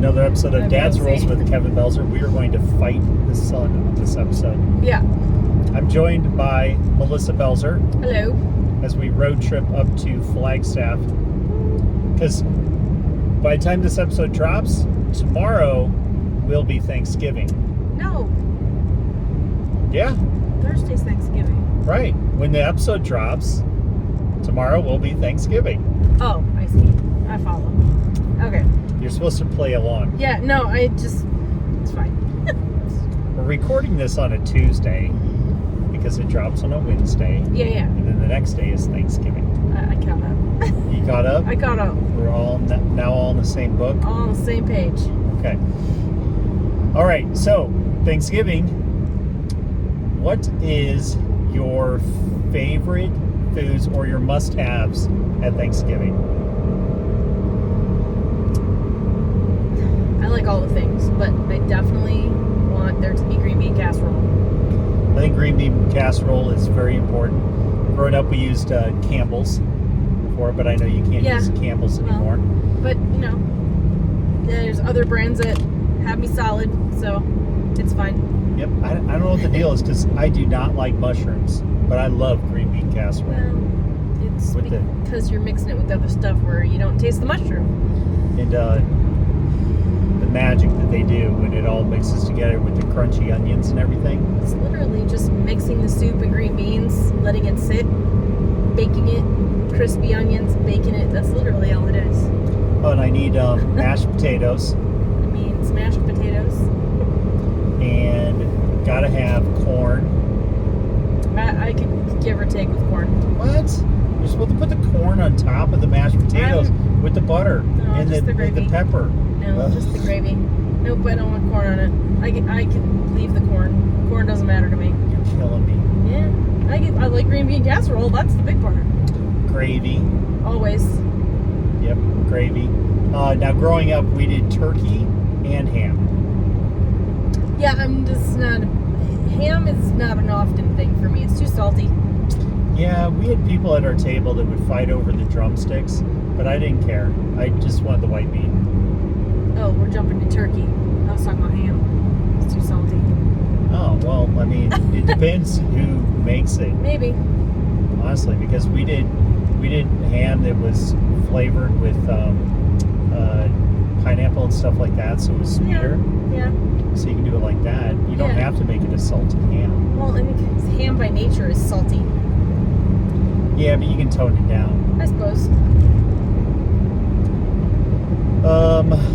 another episode of Dad's Rules with Kevin Belzer. We are going to fight the sun on this episode. Yeah. I'm joined by Melissa Belzer. Hello. As we road trip up to Flagstaff. Because by the time this episode drops, tomorrow will be Thanksgiving. No. Yeah. Thursday's Thanksgiving. Right. When the episode drops, tomorrow will be Thanksgiving. Oh, I see. I follow. Okay. You're supposed to play along. Yeah, no, it's fine. We're recording this on a Tuesday because it drops on a Wednesday. Yeah. And then the next day is Thanksgiving. I caught up. You caught up? I caught up. We're all now all in the same book? All on the same page. Okay. All right, so Thanksgiving. What is your favorite foods or your must-haves at Thanksgiving? I like all the things, but I definitely want there to be green bean casserole. I think green bean casserole is very important. Growing up, we used Campbell's for it, but I know you can't use Campbell's anymore. But, there's other brands that have me solid, so it's fine. Yep, I don't know what the deal is because I do not like mushrooms, but I love green bean casserole. Well, it's because you're mixing it with other stuff where you don't taste the mushroom. And the magic that they do when it all mixes together with the crunchy onions and everything. It's literally just mixing the soup and green beans, letting it sit, baking it, crispy onions, baking it. That's literally all it is. Oh, and I need mashed potatoes. Smashed potatoes. And gotta have corn. I could give or take with corn. What? You're supposed to put the corn on top of the mashed potatoes with the butter and the pepper. No, just the gravy. Nope, I don't want corn on it. I can leave the corn. Corn doesn't matter to me. You're killing me. Yeah, I like green bean casserole. That's the big part. Gravy. Always. Yep, gravy. Now, growing up, we did turkey and ham. Yeah, I'm just not. Ham is not an often thing for me. It's too salty. Yeah, we had people at our table that would fight over the drumsticks, but I didn't care. I just wanted the white meat. Oh, we're jumping to turkey. I was talking about ham. It's too salty. Oh, well, I mean, it depends who makes it. Maybe. Honestly, because we did ham that was flavored with pineapple and stuff like that, so it was sweeter. Yeah. So you can do it like that. You don't have to make it a salty ham. Well, I think ham by nature is salty. Yeah, but you can tone it down. I suppose.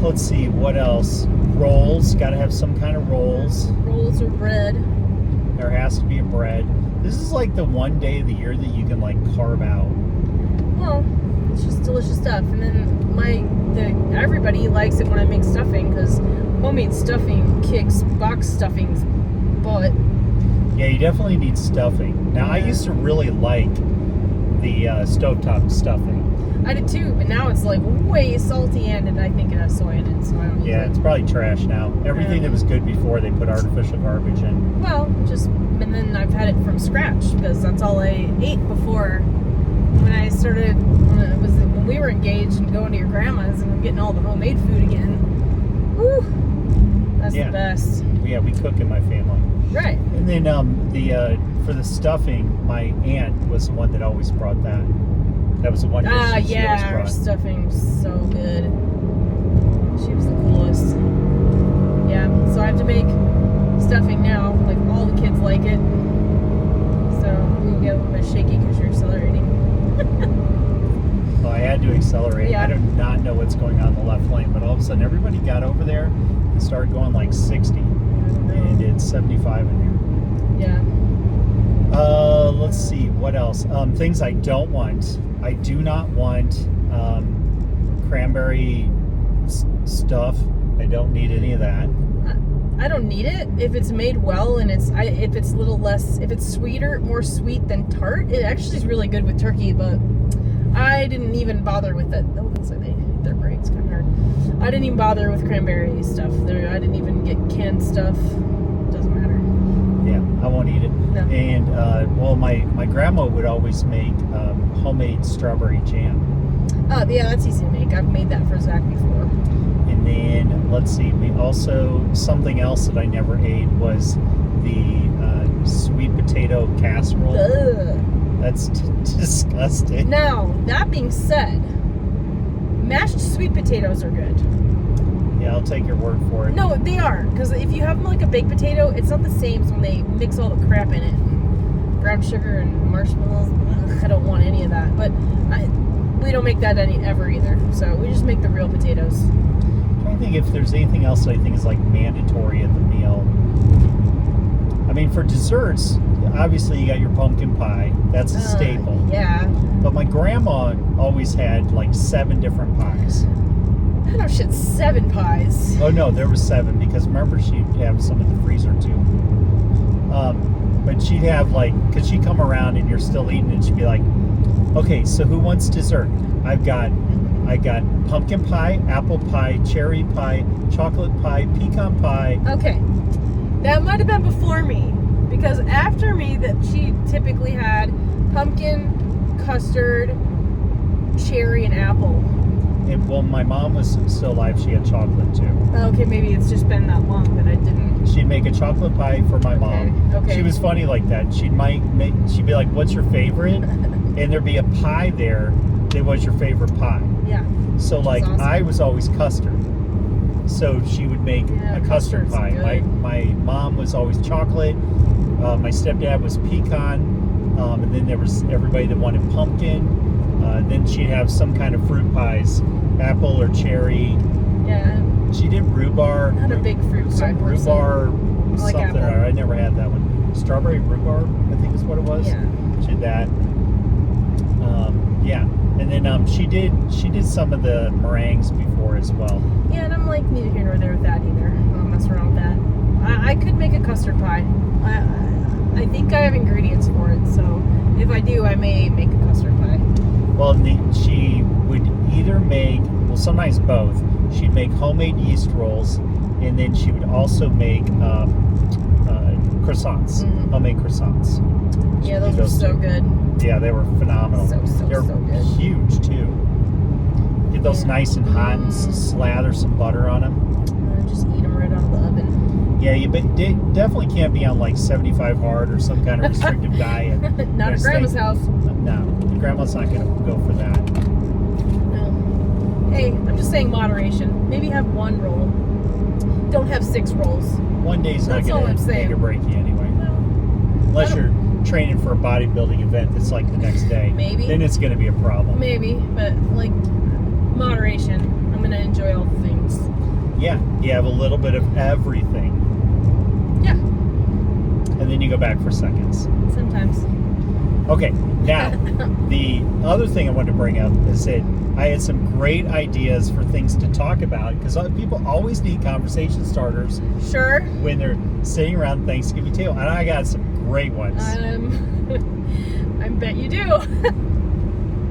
Let's see, what else? Rolls. Got to have some kind of rolls. Rolls or bread. There has to be a bread. This is like the one day of the year that you can like carve out. Well, it's just delicious stuff. And then everybody likes it when I make stuffing because homemade stuffing kicks box stuffing's butt. Yeah, you definitely need stuffing. Now, I used to really like the stovetop stuffing. I did too, but now it's like way salty and I think it has soy in it, so I don't use it. It's probably trash now. Everything that was good before, they put artificial garbage in. Well, and then I've had it from scratch because that's all I ate before. When I started, when we were engaged and going to your grandma's and getting all the homemade food again. Whew, that's the best. Yeah, we cook in my family. Right. And then for the stuffing, my aunt was the one that always brought that. That was the one. She always her brought. stuffing's so good. She was the coolest. Yeah, so I have to make stuffing now. Like all the kids like it. So we get a little bit shaky because you're accelerating. Well, I had to accelerate. Yeah. I do not know what's going on in the left lane, but all of a sudden everybody got over there and started going like 60. And it's 75 in there. Yeah. Let's see, what else? Things I don't want. I do not want cranberry stuff. I don't need any of that. I don't need it if it's made well and if it's a little less, if it's sweeter, more sweet than tart. It actually is really good with turkey, but I didn't even bother with it. Oh, looks like they hit their brakes kind of hard. I didn't even bother with cranberry stuff. I didn't even get canned stuff. Doesn't matter. Yeah, I won't eat it. No. And well, my grandma would always make homemade strawberry jam. Yeah, that's easy to make. I've made that for Zach before. And then, let's see, we also, something else that I never ate was the sweet potato casserole. Ugh. That's disgusting. Now, that being said, mashed sweet potatoes are good. Yeah, I'll take your word for it. No, they are. Because if you have them like a baked potato, it's not the same as when they mix all the crap in it. Brown sugar and marshmallows. Ugh, I don't want any of that. But we don't make that ever either. So we just make the real potatoes. I'm trying to think if there's anything else that I think is like mandatory at the meal. I mean, for desserts, obviously you got your pumpkin pie. That's a staple. Yeah. But my grandma always had like 7 different pies. I know shit, 7 pies. Oh no, there was 7 because remember she'd have some in the freezer too. But she'd have like, cause she'd come around and you're still eating and she'd be like, okay, so who wants dessert? I got pumpkin pie, apple pie, cherry pie, chocolate pie, pecan pie. Okay. That might have been before me. Because after me, that she typically had pumpkin, custard, cherry, and apple. And, well, my mom was still alive. She had chocolate too. Okay, maybe it's just been that long that I didn't. She'd make a chocolate pie for my mom. Okay. She was funny like that. She'd be like, "What's your favorite?" And there'd be a pie there that was your favorite pie. Yeah. So like awesome. I was always custard. So she would make a custard pie. My mom was always chocolate. My stepdad was pecan. And then there was everybody that wanted pumpkin. Then she'd have some kind of fruit pies, apple or cherry. Yeah. She did rhubarb. Not a big fruit pie Some person. rhubarb I like something. apple. I never had that one. Strawberry rhubarb, I think is what it was. Yeah. She did that. Yeah. And then she did some of the meringues before as well. Yeah, and I'm like neither here nor there with that either. I don't mess around with that. I could make a custard pie. I think I have ingredients for it, so if I do, I may make a custard pie. Well, she would either make, well, sometimes both. She'd make homemade yeast rolls, and then she would also make croissants, homemade croissants. Yeah, those are so good. Yeah, they were phenomenal. They're so good. huge too. Get those nice and hot and slather some butter on them. Just eat them right out of the oven. Yeah, you definitely can't be on like 75 hard or some kind of restrictive diet. Not at Grandma's house. No, Grandma's not going to go for that. No. Hey, I'm just saying moderation. Maybe have 1 roll. Don't have 6 rolls. One day's not going to make or break you anyway. No. Unless you're training for a bodybuilding event that's like the next day. Maybe. Then it's going to be a problem. Maybe, but like moderation. I'm going to enjoy all the things. Yeah, you have a little bit of everything. Yeah. And then you go back for seconds. Sometimes. Okay, now, the other thing I wanted to bring up is that I had some great ideas for things to talk about because people always need conversation starters Sure. when they're sitting around the Thanksgiving table, and I got some great ones. I bet you do.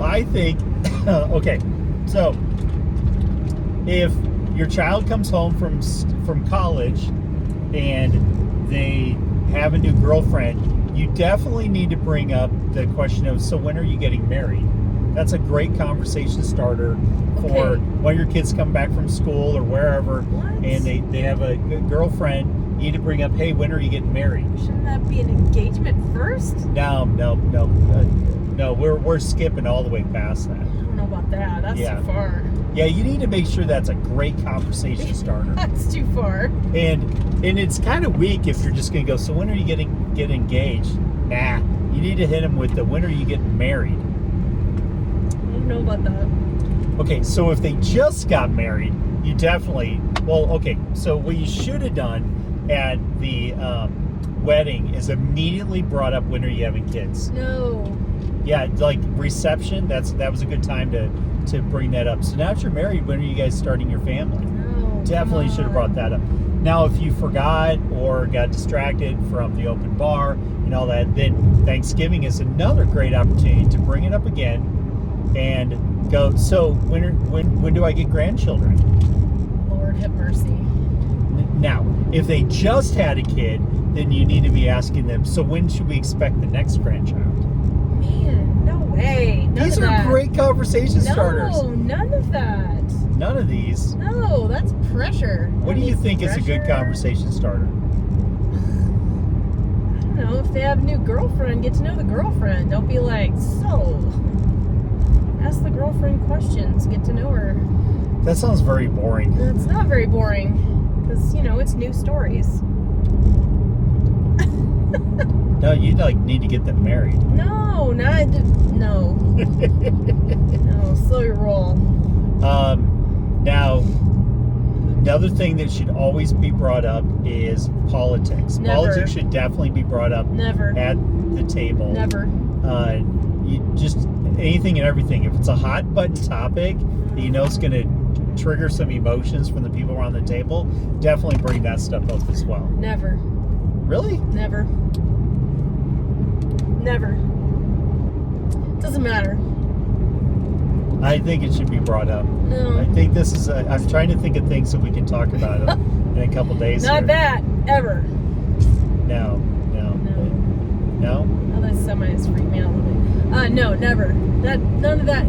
I think, okay, so if your child comes home from college and they have a new girlfriend, you definitely need to bring up the question of, so when are you getting married? That's a great conversation starter for when your kids come back from school or wherever, and they have a good girlfriend. You need to bring up, hey, when are you getting married? Shouldn't that be an engagement first? No, we're skipping all the way past that. I don't know about that. That's too far. Yeah, you need to make sure that's a great conversation starter. That's too far. And it's kind of weak if you're just going to go, so when are you get engaged? Nah, you need to hit them with the, when are you getting married? I don't know about that. Okay, so if they just got married, you definitely, so what you should have done at the wedding is immediately brought up, when are you having kids? No. Yeah, like reception, that was a good time to bring that up. So now that you're married, when are you guys starting your family? No. Definitely should have brought that up. Now, if you forgot or got distracted from the open bar and all that, then Thanksgiving is another great opportunity to bring it up again and go, so when do I get grandchildren? Lord have mercy. Now, if they just had a kid, then you need to be asking them, so when should we expect the next grandchild? Man, no way. Hey, none These of are that. great conversation starters. No, none of that. None of these. No, that's pressure. What do you think is a good Pressure. conversation starter? I don't know. If they have a new girlfriend, get to know the girlfriend. Don't be like, so. Ask the girlfriend questions. Get to know her. That sounds very boring. It's not very boring. Because, it's new stories. No, you need to get them married. No, no. No, slow your roll. Now, another thing that should always be brought up is politics. Never. Politics should definitely be brought up Never. at the table. Never. You just anything and everything. If it's a hot button topic that you know is going to trigger some emotions from the people around the table, definitely bring that stuff up as well. Never. Really? Never. Never. Doesn't matter. I think it should be brought up. No. I think this is. I'm trying to think of things that we can talk about in a couple days. Not here. that. Ever. No. Oh, that semis freak me out a little bit. No, never. None of that.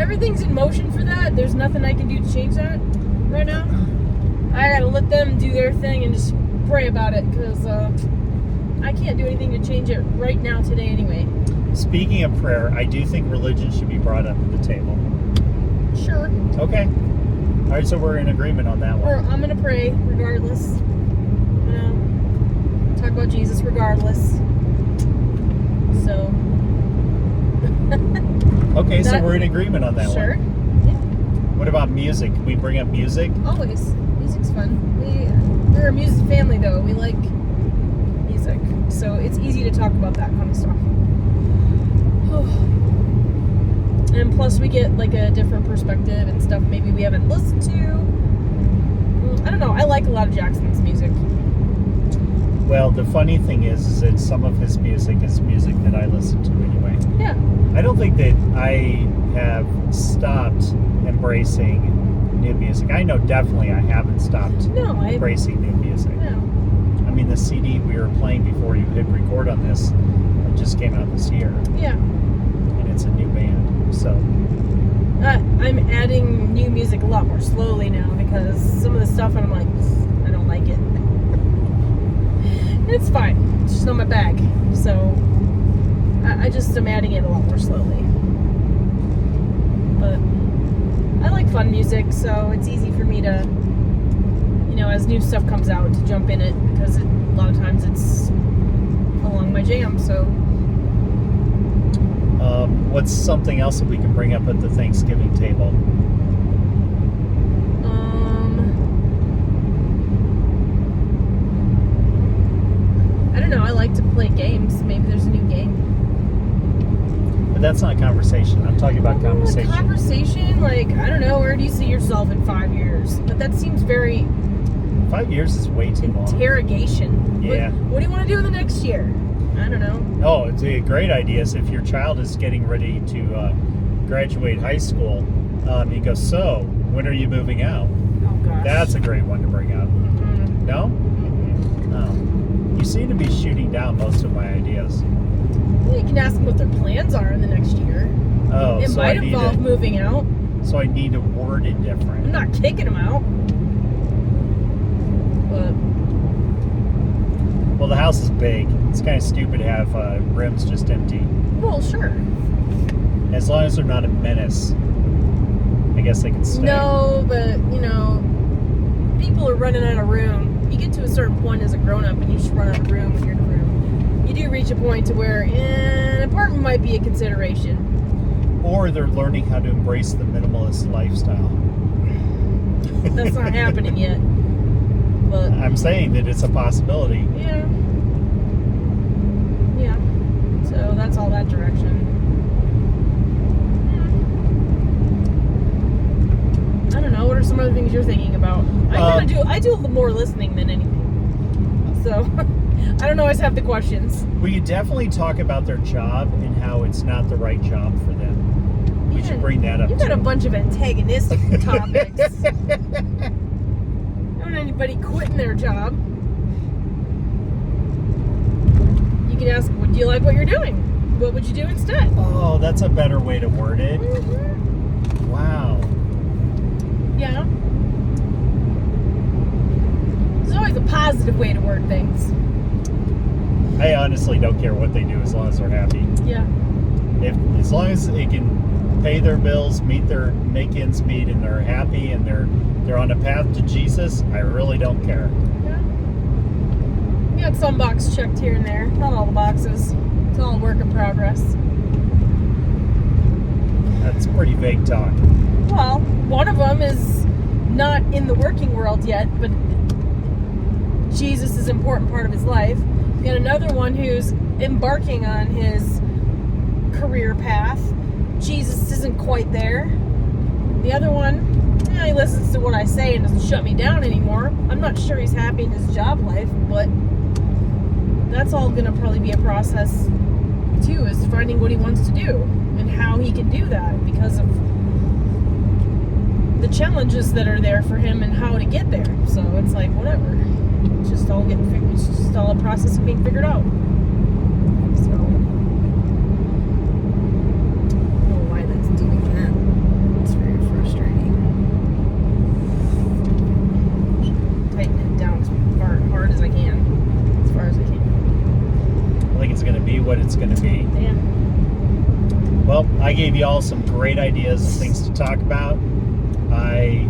Everything's in motion for that. There's nothing I can do to change that right now. I gotta let them do their thing and just pray about it because I can't do anything to change it right now today anyway. Speaking of prayer, I do think religion should be brought up at the table. Sure. Okay. All right, so we're in agreement on that Or one. I'm gonna pray regardless. Talk about Jesus regardless. So. Okay, so we're in agreement on that Sure. one. Yeah. What about music? Can we bring up music? Always. Music's fun. We're a music family though. We like music. So it's easy to talk about that kind of stuff. And plus we get like a different perspective and stuff maybe we haven't listened to. I don't know. I like a lot of Jackson's music. Well, the funny thing is that some of his music is music that I listen to anyway. Yeah. I don't think that I have stopped embracing new music. I know definitely I haven't stopped No, embracing new music. No. I mean, the CD we were playing before you hit record on this just came out this year, Yeah. and it's a new band. So, I'm adding new music a lot more slowly now because some of the stuff I'm like, I don't like it. It's fine. It's just not my bag. So I just am adding it a lot more slowly. But I like fun music, so it's easy for me to, as new stuff comes out, to jump in it because a lot of times it's along my jam. So. what's something else that we can bring up at the Thanksgiving table? I don't know. I like to play games. Maybe there's a new game. But that's not conversation. I'm talking about conversation. Conversation, like, I don't know, where do you see yourself in 5 years? But that seems very 5 years is way too long. interrogation. Yeah. What do you want to do in the next year? I don't know. Oh, it's a great idea. So if your child is getting ready to graduate high school, you go, so when are you moving out? Oh gosh. That's a great one to bring up. Mm-mm. No? Mm-mm. Oh. You seem to be shooting down most of my ideas. Well, you can ask them what their plans are in the next year. Oh, It so might involve moving out. So I need to word it I'm different. not kicking them out. But Well, the house is big. It's kind of stupid to have rooms just empty. well, sure. As long as they're not a menace, I guess they can stay. No, but people are running out of room. You get to a certain point as a grown-up and you just run out of room when you're in a room. You do reach a point to where an apartment might be a consideration. Or they're learning how to embrace the minimalist lifestyle. That's not happening yet. But I'm saying that it's a possibility. yeah. Yeah. So that's all that direction. I don't know. What are some other things you're thinking about? I do more listening than anything. So I don't always have the questions. We could definitely talk about their job and how it's not the right job for them. We should bring that up You've got a too. bunch of antagonistic topics. I don't want anybody quitting their job. You can ask, do you like what you're doing? what would you do instead? Oh, that's a better way to word it. Mm-hmm. Wow. Yeah. There's always a positive way to word things. I honestly don't care what they do as long as they're happy. Yeah. As long as they can pay their bills, make ends meet, and they're happy and they're on a path to Jesus, I really don't care. Yeah. You got some box checked here and there. Not all the boxes. It's all a work in progress. That's pretty vague talk. Well, one of them is not in the working world yet, but Jesus is an important part of his life. We got another one who's embarking on his career path. Jesus isn't quite there. The other one, he listens to what I say and doesn't shut me down anymore. I'm not sure he's happy in his job life, but that's all going to probably be a process too, is finding what he wants to do and how he can do that because of the challenges that are there for him and how to get there. So it's like, whatever. It's just all it's just all a process of being figured out. So I don't know why that's doing that. It's very frustrating. Tighten it down as hard as I can. As far as I can. I think it's going to be what it's going to be. Yeah. Well, I gave you all some great ideas and things to talk about. I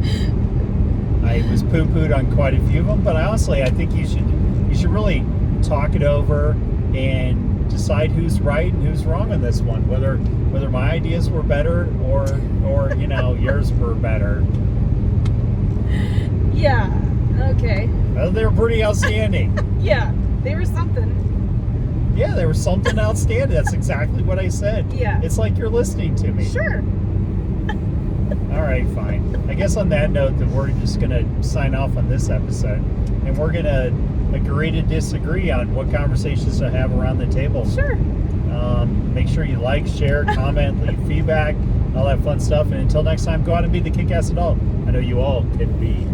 was poo-pooed on quite a few of them, but honestly, I think you should really talk it over and decide who's right and who's wrong on this one. Whether my ideas were better or yours were better. Yeah. Okay. They were pretty outstanding. Yeah. They were something. Yeah, there was something outstanding. That's exactly what I said. Yeah. It's like you're listening to me. Sure. All right, fine. I guess on that note, that we're just going to sign off on this episode, and we're going to agree to disagree on what conversations to have around the table. Sure. Make sure you like, share, comment, leave feedback, all that fun stuff. And until next time, go out and be the kick-ass adult I know you all can be.